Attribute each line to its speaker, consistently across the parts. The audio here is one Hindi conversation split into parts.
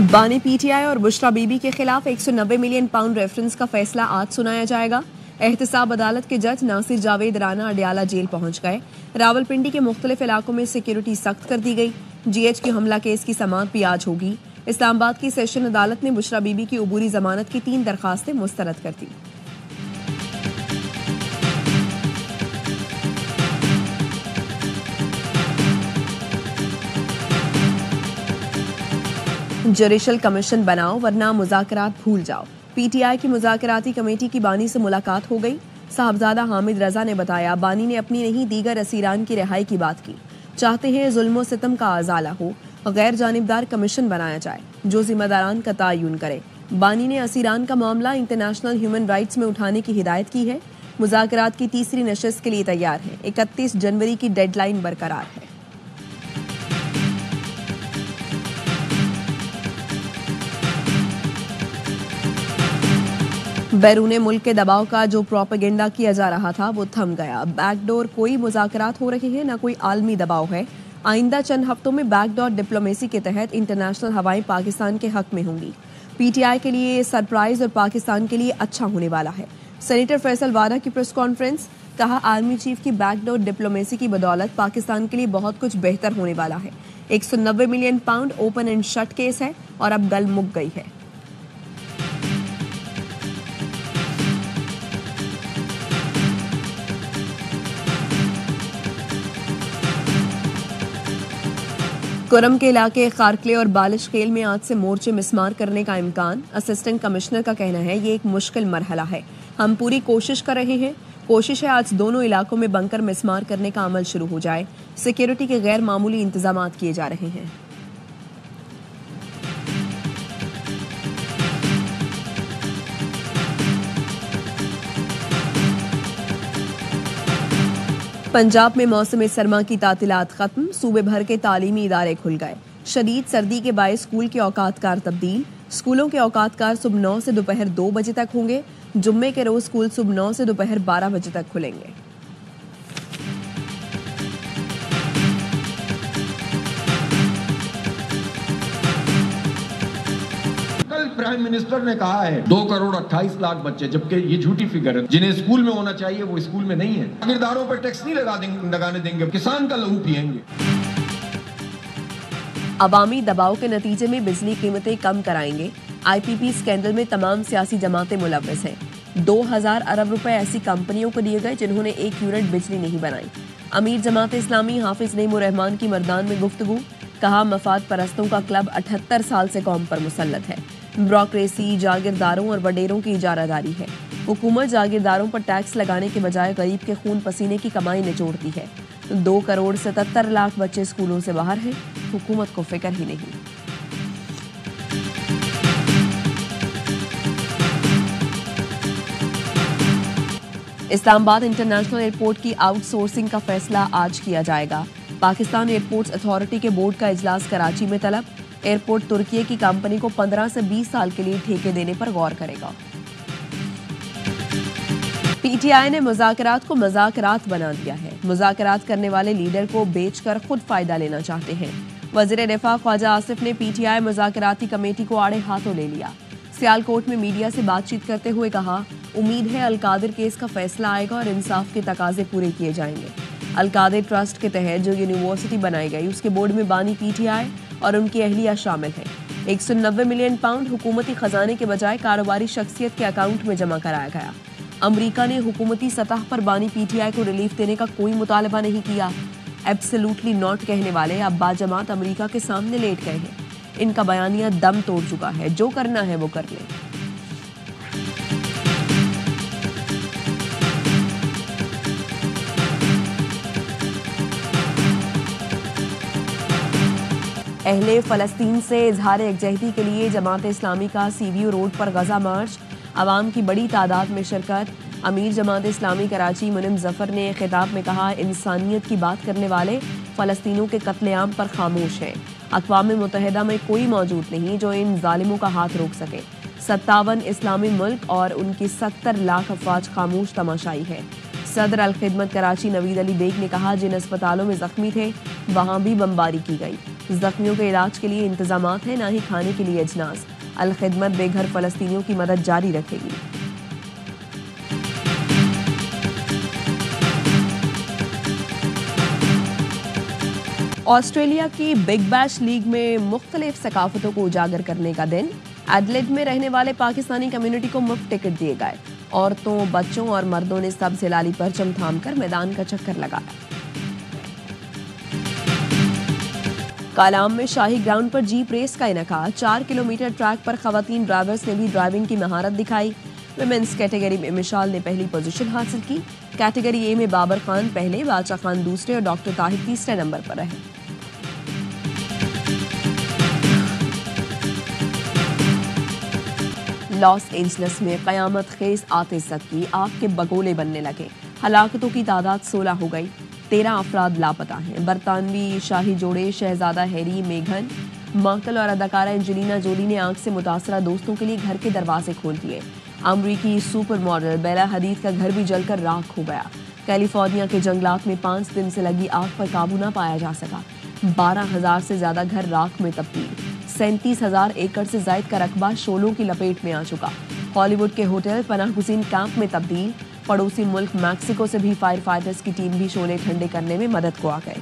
Speaker 1: बानी पीटीआई और बुशरा बीबी के खिलाफ 190 मिलियन पाउंड रेफरेंस का फैसला आज सुनाया जाएगा। एहतसाब अदालत के जज नासिर जावेद राना अडियाला जेल पहुंच गए। रावलपिंडी के मुख्तलिफ इलाकों में सिक्योरिटी सख्त कर दी गई। जीएचक्यू हमला केस की समाअत भी आज होगी। इस्लामाबाद की सेशन अदालत ने बुशरा बीबी की उबूरी जमानत की 3 दरखास्तें मुस्तरद कर दी। जुडिशल कमीशन बनाओ वरना मुज़ाकरात भूल जाओ। पीटीआई की मुज़ाकराती कमेटी की बानी से मुलाकात हो गई। साहबजादा हामिद रजा ने बताया, बानी ने अपनी नहीं दीगर असीरान की रिहाई की बात की। चाहते हैं जुल्म सितम का अजाला हो, गैर जानिबदार कमीशन बनाया जाए जो जिम्मेदारान का तयन करे। बानी ने असीरान का मामला इंटरनेशनल ह्यूमन राइट्स में उठाने की हिदायत की है। मुज़ाकरात की तीसरी नशस्त के लिए तैयार है। 31 जनवरी की डेडलाइन बरकरार है। बैरूने मुल्क के दबाव का जो प्रोपेगेंडा किया जा रहा था वो थम गया। बैकडोर कोई मुज़ाकरात हो रहे हैं, न कोई आलमी दबाव है। आइंदा चंद हफ्तों में बैकडोर डिप्लोमेसी के तहत इंटरनेशनल हवाएं पाकिस्तान के हक में होंगी। पीटीआई के लिए सरप्राइज और पाकिस्तान के लिए अच्छा होने वाला है। सेनेटर फैसल वारा की प्रेस कॉन्फ्रेंस, कहा आर्मी चीफ की बैकडोर डिप्लोमेसी की बदौलत पाकिस्तान के लिए बहुत कुछ बेहतर होने वाला है। 190 million pound open and shut case है और अब गल मुक गई है। कुरम के इलाके खारकले और बालिश खेल में आज से मोर्चे मिसमार करने का इम्कान। असिस्टेंट कमिश्नर का कहना है ये एक मुश्किल मरहला है, हम पूरी कोशिश कर रहे हैं। कोशिश है आज दोनों इलाकों में बंकर मिसमार करने का अमल शुरू हो जाए। सिक्योरिटी के गैर मामूली इंतजाम किए जा रहे हैं। पंजाब में मौसम सरमा की तातीलात खत्म। सूबे भर के तालीमी इदारे खुल गए। शदीद सर्दी के बायस स्कूल के औकातकार तब्दील। स्कूलों के औकातकार सुबह 9 से दोपहर 2 बजे तक होंगे। जुम्मे के रोज स्कूल सुबह 9 से दोपहर 12 बजे तक खुलेंगे।
Speaker 2: कल प्राइम मिनिस्टर ने कहा है 2 करोड़ 28 लाख बच्चे, जबकि ये झूठी फिगर है। जिन्हें स्कूल में होना चाहिए वो स्कूल में नहीं है। जागीरदारों पर टैक्स नहीं लगाने देंगे, किसान का लहू पिएंगे।
Speaker 1: अवामी दबाव के नतीजे में बिजली कीमतें कम कराएंगे। आईपीपी स्कैंडल में तमाम सियासी जमातें मुलव्वस हैं। 2000 अरब रुपए ऐसी कंपनियों को दिए गए जिन्होंने 1 यूनिट बिजली नहीं बनाई। अमीर जमात इस्लामी हाफिज नईमुर रहमान की मर्दान में गुफ्तगू, कहा मफाद परस्तों का क्लब 78 साल से कौम पर मुसल्लत है। ब्यूरोक्रेसी, जागीरदारों और वडेरों की इजारादारी है। हुकूमत जागीरदारों पर टैक्स लगाने के बजाय गरीब के खून पसीने की कमाई निचोड़ती है। 2 करोड़ 77 लाख बच्चे स्कूलों से बाहर हैं, हुकूमत को फिक्र ही नहीं। इस्लामाबाद इंटरनेशनल एयरपोर्ट की आउटसोर्सिंग का फैसला आज किया जाएगा। पाकिस्तान एयरपोर्ट्स अथॉरिटी के बोर्ड का इजलास कराची में तलब। एयरपोर्ट तुर्की की कंपनी को 15 से 20 साल के लिए ठेके देने पर गौर करेगा। पीटीआई ने मुज़ाकरात को मज़ाकरात बना दिया है। मुज़ाकरात करने वाले लीडर को बेचकर खुद फायदा लेना चाहते हैं। वज़ीर दिफा ख्वाजा आसिफ ने पीटीआई मुज़ाकराती कमेटी को आड़े हाथों ले लिया। सियालकोट में मीडिया से बातचीत करते हुए कहा, उम्मीद है अलकादिर केस का फैसला आएगा और इंसाफ के तकाजे पूरे किए जाएंगे। अलकादिर ट्रस्ट के तहत जो यूनिवर्सिटी बनाई गई उसके बोर्ड में बानी पीटीआई और उनकी अहलिया शामिल है। 190 मिलियन पाउंड हुकूमती खजाने के बजाय कारोबारी शख्सियत के अकाउंट में जमा कराया गया। अमरीका ने हुकूमती सतह पर बानी पीटीआई को रिलीफ देने का कोई मुतालबा नहीं किया। एब्सोल्युटली नॉट कहने वाले अब बाजमात अमरीका के सामने लेट गए हैं। इनका बयानिया दम तोड़ चुका है, जो करना है वो कर लें। अहले फ़लस्तीन से इजहार यकजहती के लिए जमात इस्लामी का सीवीयू रोड पर गजा मार्च। आवाम की बड़ी तादाद में शिरकत। अमीर जमात इस्लामी कराची मुनिम जफर ने खिताब में कहा, इंसानियत की बात करने वाले फ़लस्तीनों के कत्लेआम पर खामोश हैं। अक़वाम मुत्तहिदा में कोई मौजूद नहीं जो इन जालिमों का हाथ रोक सके। 57 इस्लामी मुल्क और उनकी 70 लाख अफवाज खामोश तमाशाई है। सदर अल खिदमत कराची नवीद अली बेग ने कहा, जिन अस्पतालों में जख्मी थे वहां भी बमबारी की गई। जख्मियों के इलाज के लिए इंतजामात हैं, ना ही खाने के लिए अजनास। अल खिदमत बेघर फलस्तीनियों की मदद जारी रखेगी। ऑस्ट्रेलिया की बिग बैश लीग में मुख्तलिफ सकाफतों को उजागर करने का दिन। एडलेड में रहने वाले पाकिस्तानी कम्युनिटी को मुफ्त टिकट दिए गए। औरतों, बच्चों और मर्दों ने सबसे लाली परचम थामकर मैदान का चक्कर लगाया। कालाम में शाही ग्राउंड पर जीप रेस का इनेकाद। 4 किलोमीटर ट्रैक पर खवातीन ड्राइवर्स ने भी ड्राइविंग की महारत दिखाई। विमेंस कैटेगरी में मिशाल ने पहली पोजीशन हासिल की। कैटेगरी ए में बाबर खान पहले, बादशाह खान दूसरे और डॉक्टर ताहिर तीसरे नंबर पर रहे। लॉस एंजलिस में कयामत खेज आतिशत की आग के बगोले बनने लगे। हलाकतों की तादाद 16 हो गई। 13 अफराद लापता हैं। बरतानवी शाही जोड़े शहजादा हैरी, मेघन मार्कल और अदाकारा एंजेलिना जोली ने आग से मुतासरा दोस्तों के लिए घर के दरवाजे खोल दिए। अमरीकी सुपर मॉडल बेला हदीद का घर भी जलकर राख हो गया। कैलिफोर्निया के जंगलात में 5 दिन से लगी आग पर काबू न पाया जा सका। 12,000 से ज्यादा घर राख में तब्दील। 37,000 एकड़ से जायद का रकबा शोलों की लपेट में आ चुका। हॉलीवुड के होटल पनाहगुज़ीन कैंप में तब्दील। पड़ोसी मुल्क मैक्सिको से भी फायर फाइटर्स की टीम भी शोले ठंडे करने में मदद को आ गए।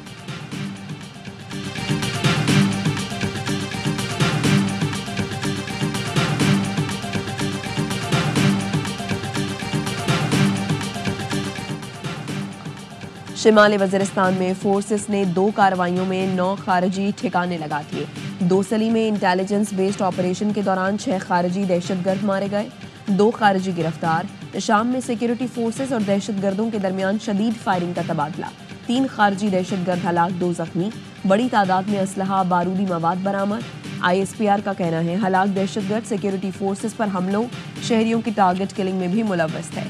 Speaker 1: शिमाली वज़ीरिस्तान में फोर्सेस ने 2 कार्रवाइयों में 9 खारजी ठिकाने लगा दिए। दोसली में इंटेलिजेंस बेस्ड ऑपरेशन के दौरान 6 खारजी दहशतगर्द मारे गए, 2 खारजी गिरफ्तार। शाम में सिक्योरिटी फोर्सेस और दहशतगर्दों के दरमियान शदीद फायरिंग का तबादला। 3 खारजी दहशतगर्द हलाक, 2 जख्मी। बड़ी तादाद में असलहा, बारूदी मवाद बरामद। ISPR का कहना है हलाक दहशतगर्द सिक्योरिटी फोर्सेस पर हमलों, शहरियों की टारगेट किलिंग में भी मुलव्वस थे।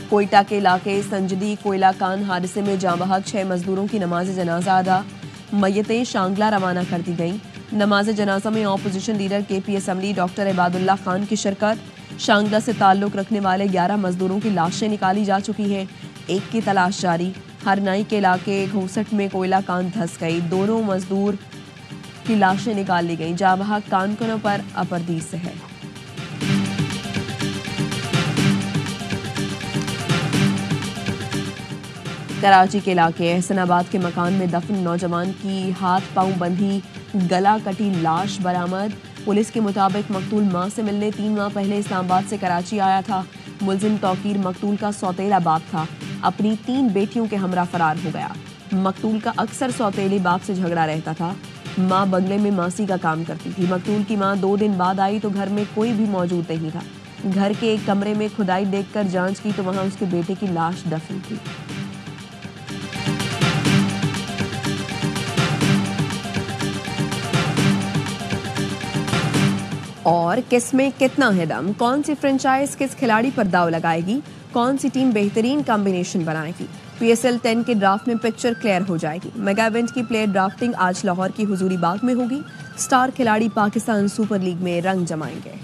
Speaker 1: कोयटा के इलाके संजदी कोयला कान हादसे में जाँ बहक 6 मजदूरों की नमाज जनाजा अदा। मय्यतें शांगला रवाना कर दी गईं। नमाज जनाजा में opposition leader KP assembly doctor Ibadullah Khan की शिरकत। शांगला से ताल्लुक रखने वाले 11 मजदूरों की लाशें निकाली जा चुकी हैं। एक की तलाश जारी। हरनाई के इलाके घोसट में कोयला कान धंस गई। दोनों मजदूर की लाशें निकाल ली गईं। जाँ बहक कानकों पर अपरदीस से है। कराची के इलाके एहसनाबाद के मकान में दफन नौजवान की हाथ पांव बंधी गला कटी लाश बरामद। पुलिस के मुताबिक मकतूल मां से मिलने 3 माह पहले इस्लामाबाद से कराची आया था। मुलजिम तौकीर मकतूल का सौतेला बाप था। अपनी 3 बेटियों के हमरा फरार हो गया। मकतूल का अक्सर सौतेले बाप से झगड़ा रहता था। माँ बंगले में मासी का काम करती थी। मकतूल की माँ 2 दिन बाद आई तो घर में कोई भी मौजूद नहीं था। घर के एक कमरे में खुदाई देखकर जांच की तो वहां उसके बेटे की लाश दफन थी। और किसमें कितना है दम, कौन सी फ्रेंचाइज किस खिलाड़ी पर दाव लगाएगी, कौन सी टीम बेहतरीन कॉम्बिनेशन बनाएगी। PSL 10 के ड्राफ्ट में पिक्चर क्लियर हो जाएगी। मेगा इवेंट की प्लेयर ड्राफ्टिंग आज लाहौर की हुजूरी बाग में होगी। स्टार खिलाड़ी पाकिस्तान सुपर लीग में रंग जमाएंगे।